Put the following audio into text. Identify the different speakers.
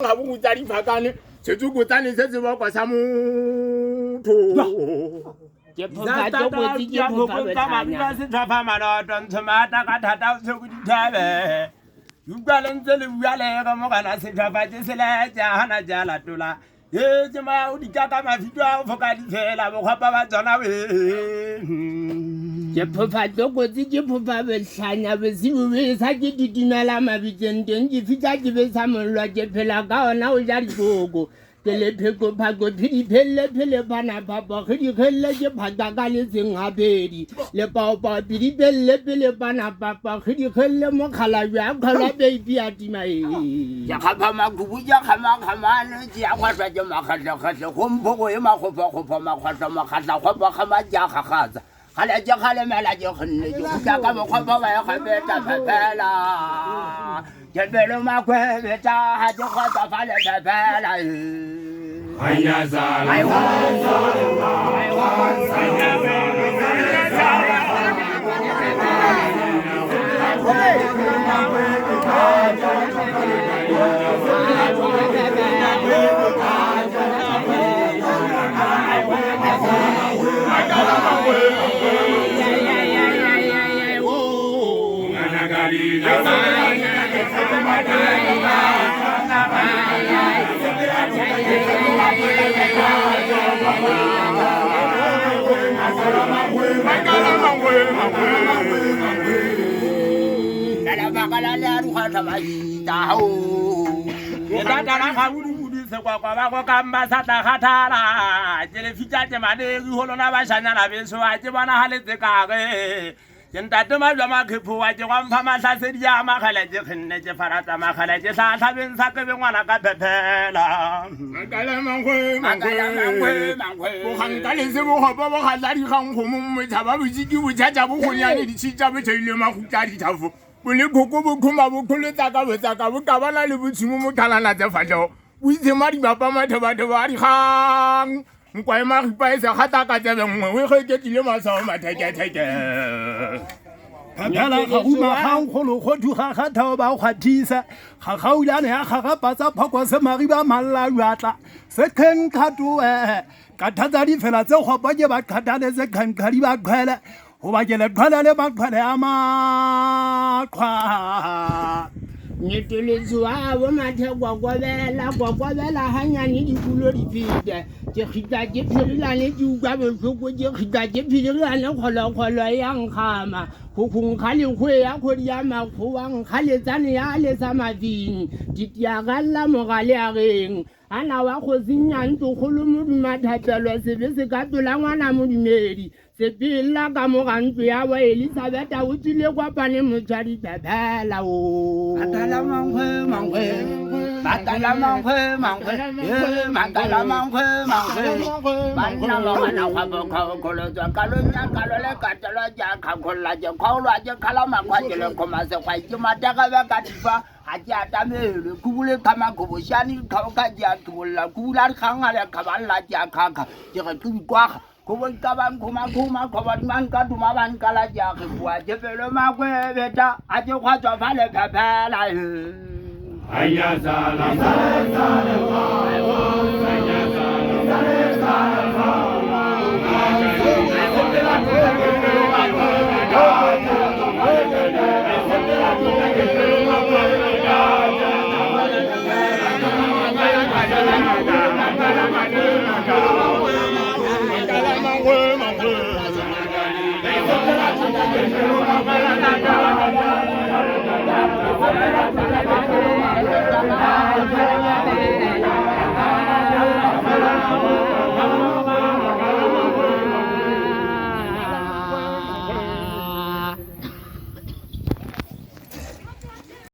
Speaker 1: ga bo go tsadi fakane setso go tsane se se bokwa sa motho
Speaker 2: ke phoka go botsi ke phoka ba se tshapa manoto ntshomata ka thata o se go dithabe utlwalentse le buale ka mo kana se tshapa tse se le ja hana ja latola ye je ma o di ka mafito a foka di fela bo khapa ba tsona we ke phofa go botsi ke phofa be hlanya be sibu be sa ke ditumela mabitseng teng ke fitsa ke be sa molwa ke phela ka ona o ja digogo ke le pheko phako phidi phele bana papa khidi khelle ke phaka ka le seng habedi le papa phidi phele bana papa khidi khelle mo khala ya khala baby atima ya khapa magubu ya khama ne ya khwatsa ke makhatla khatla khompo go e makgopa makhatla go khama ja khakhatsa khale ja khale mela je khonne je ka ka mokgopa ba ya khabeta phela ke belo makwebe ta ha je khotsa fale phela
Speaker 3: Ayazala Kentate ma jwa makhepho wa ke gwa mpha mahlasedi ya magala je khinne je farata magala je sa tlhabeng sa ke ngwana ka phepela
Speaker 1: makala mangwe go ganta le se bo gopa bo gatla di gang go mo methaba botšiki botshatsa bo gonyane ditšhitša bo tšhaile makgutla dithafo bo le khoko bo khoma bo kholetsa ka botsaka bo ka bana le botshimo mo thalana tse fatlhego bo itshema dibapa mathebatheba a dikgang nkwa e magipa e se gata ka tsebe nngwe o e geketile masao matheketheke
Speaker 4: phela ga uma gang golo go thuga ga thao ba kgwathisa ga gaulane ya gagapa tsa phoko se mariba malla jwatla se kgen khatoe ka thatsa di fela tse gopa ke ba khatane se kgen khadi ba khwele go ba ke le khwele le ba khwele a makhwa
Speaker 2: Nyetelezwa wa mathe gwagwabela hanyane dikulo dipite ke khita ke phirelane ke uka bohloko ke khita ke phirelane kgolo ya nkgama go khale go ya khodi ya makgowa nkgale tsane ya le sa mafing ditiagalla mogale a reng ana wa go zinyang togolo mo dimathapelo sebe se ka tola ngwana modumedi sepila ka mogantlo ya wa Elizabeth o tsile kwa pane motsadi phepela o batala mangwe banna ba bana ga bokolo tswa kalonya kalole katelo ja khakholla je khaulwa je khala makhwa je le khoma se kwa ke mataka ba ka difa ga ke atamele kubule kama goboshani khauka ja tulla kubula khanga le khaballa ja khakha ke re kubikwa go bonka bang khoma go ba mang ka duma ban kala ja ke bua je pelo makwe beta a je khwa tswa vale phepela
Speaker 3: Ayazala
Speaker 1: Mangwe